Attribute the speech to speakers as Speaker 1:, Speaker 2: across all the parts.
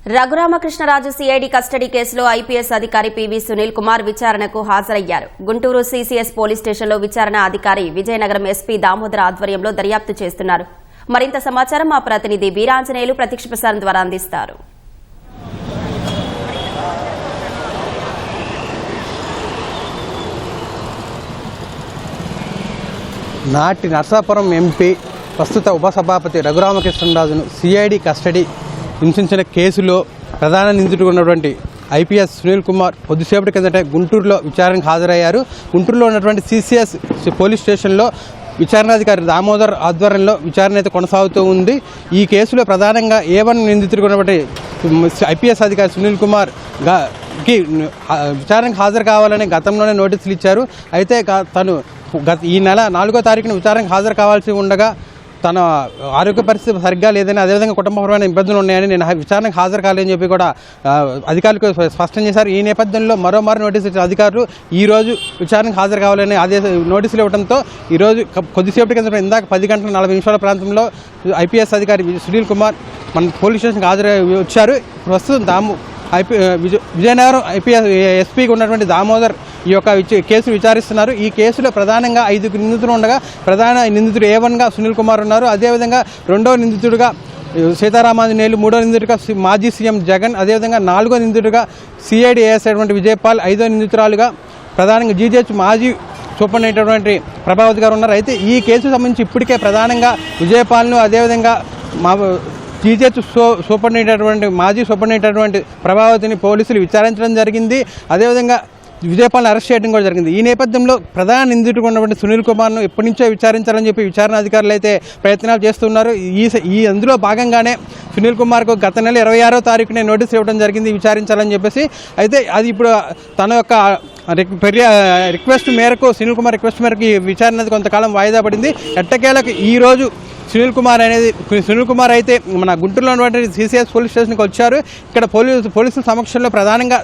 Speaker 1: Raghuramakrishnaraju CID custody కేసులో IPS అధికారి PV Sunil Kumar విచారణకు హాజరయ్యారు. గుంటూరు సీసీఎస్ పోలీస్ స్టేషన్లో విచారణ అధికారి విజయనగరం ఎస్పీ దామోదర్ ఆధ్వర్యంలో దర్యాప్తు చేస్తున్నారు. మరింత సమాచారం మా ప్రతినిధి వీరాంజనేయులు ప్రత్యక్ష ప్రసారం ద్వారా అందిస్తారు.
Speaker 2: నాటి నర్సాపురం ఎంపీ ప్రస్తుత ఉపసభాపతి రఘురామకృష్ణరాజును సిఐడి కస్టడీ హింసించిన కేసులో ప్రధాన నిందితుడు ఉన్నటువంటి ఐపీఎస్ సునీల్ కుమార్ కొద్దిసేపటి కిందట గుంటూరులో విచారణకు హాజరయ్యారు. గుంటూరులో ఉన్నటువంటి సీసీఎస్ పోలీస్ స్టేషన్లో విచారణాధికారి దామోదర్ ఆధ్వర్యంలో విచారణ అయితే కొనసాగుతూ ఉంది. ఈ కేసులో ప్రధానంగా A1 నిందితుడు ఉన్నటువంటి ఐపీఎస్ అధికారి సునీల్ కుమార్ విచారణకు హాజరు కావాలని గతంలోనే నోటీసులు ఇచ్చారు. అయితే తను ఈ నెల 4వ తారీఖున విచారణకు హాజరు కావాల్సి ఉండగా తన ఆరోగ్య పరిస్థితి సరిగ్గా లేదని, అదేవిధంగా కుటుంబపరమైన ఇబ్బందులు ఉన్నాయని నేను విచారణకు హాజరు కాలేదని చెప్పి కూడా అధికారులకు స్పష్టం చేశారు. ఈ నేపథ్యంలో మరోమారు నోటీసు ఇచ్చిన అధికారులు ఈరోజు విచారణకు హాజరు కావాలని నోటీసులు ఇవ్వడంతో ఈరోజు కొద్దిసేపటి కింద ఇందాక 10 గంటల 40 నిమిషాల ప్రాంతంలో ఐపీఎస్ అధికారి సునీల్ కుమార్ మన పోలీస్ స్టేషన్కి హాజరు వచ్చారు. ప్రస్తుతం విజయనగరం ఐపీఎస్ ఎస్పీకి ఉన్నటువంటి దామోదర్ ఈ యొక్క కేసు విచారిస్తున్నారు. ఈ కేసులో ప్రధానంగా 5 నిందితులు ఉండగా ప్రధాన నిందితుడు A1గా సునీల్ కుమార్ ఉన్నారు. అదేవిధంగా రెండవ నిందితుడిగా సీతారామాంజనేయులు, మూడో నిందితుడిగా మాజీ సీఎం జగన్, అదేవిధంగా 4వ నిందితుడిగా సిఐడి ఏఎస్ అయినటువంటి విజయపాల్, 5వ నిందితురాలుగా ప్రధానంగా జీజీహెచ్ మాజీ సూపరింటెండెంట్ ప్రభావతి గారు ఉన్నారు. అయితే ఈ కేసుకు సంబంధించి ఇప్పటికే ప్రధానంగా విజయపాల్ను, అదేవిధంగా జీజీహెచ్ సూపరింటెండెంట్ మాజీ సూపరింటెండెంట్ ప్రభావతిని పోలీసులు విచారించడం జరిగింది. అదేవిధంగా విజయపాల్ని అరెస్ట్ చేయడం కూడా జరిగింది. ఈ నేపథ్యంలో ప్రధాన నిందితుడిగా ఉన్నటువంటి సునీల్ కుమార్ను ఎప్పటి నుంచో విచారించాలని చెప్పి విచారణ అధికారులు అయితే ప్రయత్నాలు చేస్తున్నారు. అందులో భాగంగానే సునీల్ కుమార్కు గత నెల 26వ తారీఖునే నోటీసులు ఇవ్వడం జరిగింది విచారించాలని చెప్పేసి. అయితే అది ఇప్పుడు తన యొక్క రిక్వెస్ట్ మేరకు, సునీల్ కుమార్ రిక్వెస్ట్ మేరకు ఈ విచారణ కొంతకాలం వాయిదా పడింది. ఎట్టకేలకు ఈరోజు సునీల్ కుమార్ అయితే మన గుంటూరులో ఉన్నటువంటి సీసీఎస్ పోలీస్ స్టేషన్కి వచ్చారు. ఇక్కడ పోలీసుల సమక్షంలో ప్రధానంగా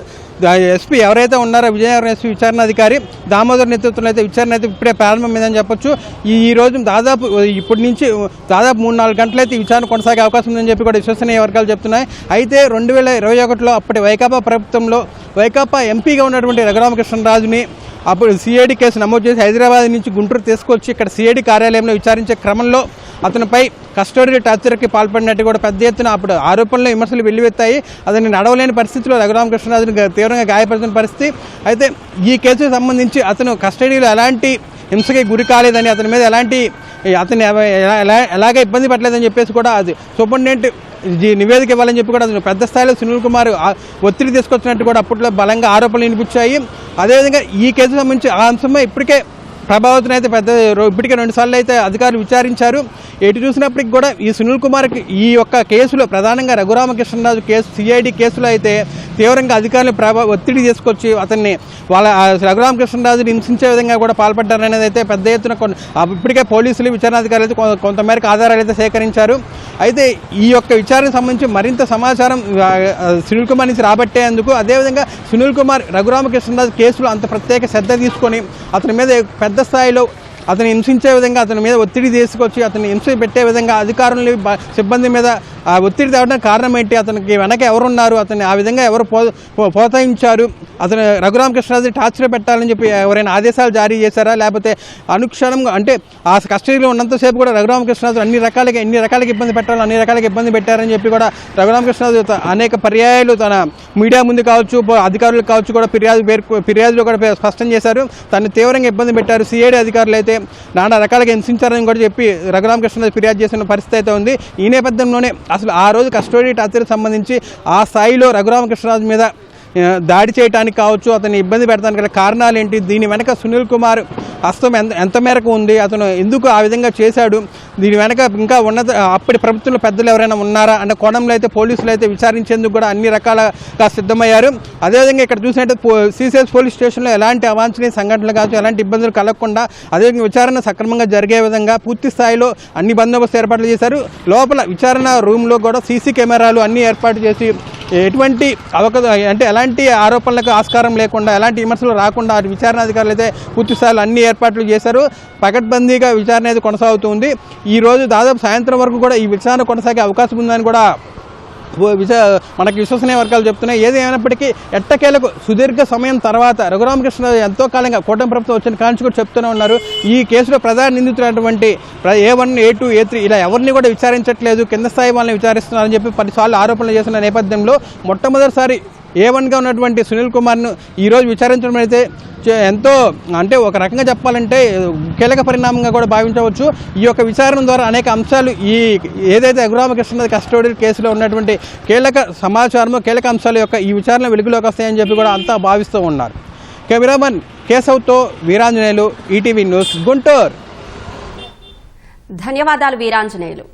Speaker 2: ఎస్పీ ఎవరైతే ఉన్నారో విజయనగరం ఎస్పీ విచారణాధికారి దామోదర్ నేతృత్వంలో అయితే విచారణ అయితే ఇప్పుడే ప్రారంభమైందని చెప్పొచ్చు. ఈ రోజు దాదాపు ఇప్పటి నుంచి దాదాపు 3-4 గంటలైతే ఈ విచారణ కొనసాగే అవకాశం ఉందని చెప్పి కూడా విశ్వసనీయ వర్గాలు చెప్తున్నాయి. అయితే 2021లో అప్పటి వైకాపా ప్రభుత్వంలో వైకాపా ఎంపీగా ఉన్నటువంటి రఘురామకృష్ణరాజుని అప్పుడు సిఐడి కేసు నమోదు చేసి హైదరాబాద్ నుంచి గుంటూరు తీసుకొచ్చి ఇక్కడ సిఐడి కార్యాలయంలో విచారించే క్రమంలో అతనిపై కస్టడీ టార్చర్కి పాల్పడినట్టు కూడా పెద్ద ఎత్తున అప్పుడు ఆరోపణలు, విమర్శలు వెల్లువెత్తాయి. అతన్ని నడవలేని పరిస్థితిలో రఘురామకృష్ణరాజుని తీవ్రంగా గాయపడుతున్న పరిస్థితి. అయితే ఈ కేసుకు సంబంధించి అతను కస్టడీలో ఎలాంటి హింసకి గురి కాలేదని, అతని మీద అతన్ని ఎలాగే ఇబ్బంది పడలేదని చెప్పేసి కూడా అది సూపరింటెండెంట్ నివేదిక ఇవ్వాలని చెప్పి కూడా పెద్ద స్థాయిలో సునీల్ కుమార్ ఒత్తిడి తీసుకొచ్చినట్టు కూడా అప్పట్లో బలంగా ఆరోపణలు వినిపించాయి. అదేవిధంగా ఈ కేసుకు సంబంధించి ఆ అంశంపై ఇప్పటికే ప్రభావితం అయితే ఇప్పటికే 2 సార్లు అయితే అధికారులు విచారించారు. ఎటు చూసినప్పటికి కూడా ఈ సునీల్ కుమార్కి ఈ యొక్క కేసులో ప్రధానంగా రఘురామకృష్ణరాజు కేసు సిఐడి కేసులో అయితే తీవ్రంగా అధికారులు ఒత్తిడి తీసుకొచ్చి అతన్ని రఘురామకృష్ణరాజుని హింసించే విధంగా కూడా పాల్పడ్డారనేది అయితే పెద్ద ఎత్తున ఇప్పటికే పోలీసులు విచారణాధికారులు అయితే కొంతమేరకు ఆధారాలు అయితే సేకరించారు. అయితే ఈ యొక్క విచారణకు సంబంధించి మరింత సమాచారం సునీల్ కుమార్ నుంచి రాబట్టేందుకు, అదేవిధంగా సునీల్ కుమార్ రఘురామకృష్ణరాజు కేసులో అంత ప్రత్యేక శ్రద్ధ తీసుకొని అతని మీద పెద్ద స్థాయిలో అతను హింసించే విధంగా అతని మీద ఒత్తిడి తీసుకొచ్చి అతన్ని హింస పెట్టే విధంగా అధికారులు సిబ్బంది మీద ఒత్తిడి తేవడానికి కారణం ఏంటి, అతనికి వెనక ఎవరున్నారు, అతన్ని ఆ విధంగా ఎవరు ప్రోత్సహించారు, అతను రఘురామకృష్ణరాజు టార్చర్ పెట్టాలని చెప్పి ఎవరైనా ఆదేశాలు జారీ చేశారా, లేకపోతే అనుక్షణం అంటే ఆ కస్టడీలో ఉన్నంతసేపు కూడా రఘురామకృష్ణరాజు ఎన్ని రకాలుగా ఇబ్బంది పెట్టాలో అన్ని రకాలుగా ఇబ్బంది పెట్టారని చెప్పి కూడా రఘురామకృష్ణరాజు అనేక పర్యాయాలు తన మీడియా ముందు కావచ్చు, అధికారులకు కావచ్చు కూడా ఫిర్యాదులో కూడా స్పష్టం చేశారు. తను తీవ్రంగా ఇబ్బంది పెట్టారు, సిఐడి అధికారులు అయితే నానా రకాలుగా హింసించారని కూడా చెప్పి రఘురామకృష్ణరాజు ఫిర్యాదు చేసిన పరిస్థితి అయితే ఉంది. ఈ నేపథ్యంలోనే అసలు ఆ రోజు కస్టడీ టార్చర్కి సంబంధించి ఆ స్థాయిలో రఘురామకృష్ణరాజు మీద దాడి చేయడానికి కావచ్చు, అతన్ని ఇబ్బంది పెడతానికి గల కారణాలు ఏంటి, దీని వెనక సునీల్ కుమార్ హస్తం ఎంత మేరకు ఉంది, అతను ఎందుకు ఆ విధంగా చేశాడు, దీని వెనక ఇంకా అప్పటి ప్రభుత్వంలో పెద్దలు ఎవరైనా ఉన్నారా అన్న కోణంలో అయితే పోలీసులు అయితే విచారించేందుకు కూడా అన్ని రకాలుగా సిద్ధమయ్యారు. అదేవిధంగా ఇక్కడ చూసినట్టు సీసీఎస్ పోలీస్ స్టేషన్లో ఎలాంటి అవాంఛనీయ సంఘటనలు కావచ్చు, ఎలాంటి ఇబ్బందులు కలగకుండా అదేవిధంగా విచారణ సక్రమంగా జరిగే విధంగా పూర్తి స్థాయిలో అన్ని బందోబస్తు ఏర్పాట్లు చేశారు. లోపల విచారణ రూమ్లో కూడా సీసీ కెమెరాలు అన్నీ ఏర్పాటు చేసి ఎటువంటి అంటే ఎలాంటి ఆరోపణలకు ఆస్కారం లేకుండా, ఎలాంటి విమర్శలు రాకుండా విచారణాధికారులు అయితే పూర్తి స్థాయిలో అన్ని ఏర్పాట్లు చేశారు. పకడ్బందీగా విచారణ అయితే కొనసాగుతుంది. ఈరోజు దాదాపు సాయంత్రం వరకు కూడా ఈ విచారణ కొనసాగే అవకాశం ఉందని కూడా మనకి విశ్వసనీయ వర్గాలు చెప్తున్నాయి. ఏది ఏమైనప్పటికీ ఎట్టకేలకు సుదీర్ఘ సమయం తర్వాత రఘురామకృష్ణరాజు ఎంతో కాలంగా కూటమి ప్రభుత్వం వచ్చిన కాంచి కూడా చెప్తూనే ఉన్నారు. ఈ కేసులో ప్రధాన నిందితులైనటువంటి A1, A2, A3 ఇలా ఎవరిని కూడా విచారించట్లేదు, కింద స్థాయి వాళ్ళని విచారిస్తున్నారని చెప్పి 10 సార్లు ఆరోపణలు చేసిన నేపథ్యంలో మొట్టమొదటిసారి A1గా ఉన్నటువంటి సునీల్ కుమార్ను ఈరోజు విచారించడం అయితే ఎంతో అంటే ఒక రకంగా చెప్పాలంటే కీలక పరిణామంగా కూడా భావించవచ్చు. ఈ యొక్క విచారణ ద్వారా అనేక అంశాలు ఈ ఏదైతే రఘురామకృష్ణరాజు కస్టడీ కేసులో ఉన్నటువంటి కీలక సమాచారము కీలక అంశాల యొక్క ఈ విచారణ వెలుగులోకి వస్తాయని చెప్పి కూడా అంతా భావిస్తూ ఉన్నారు. కెమెరామన్ కేశవ్తో వీరాంజనేయులు, ఈటీవీ న్యూస్, గుంటూరు.
Speaker 1: ధన్యవాదాలు వీరాంజనేయులు.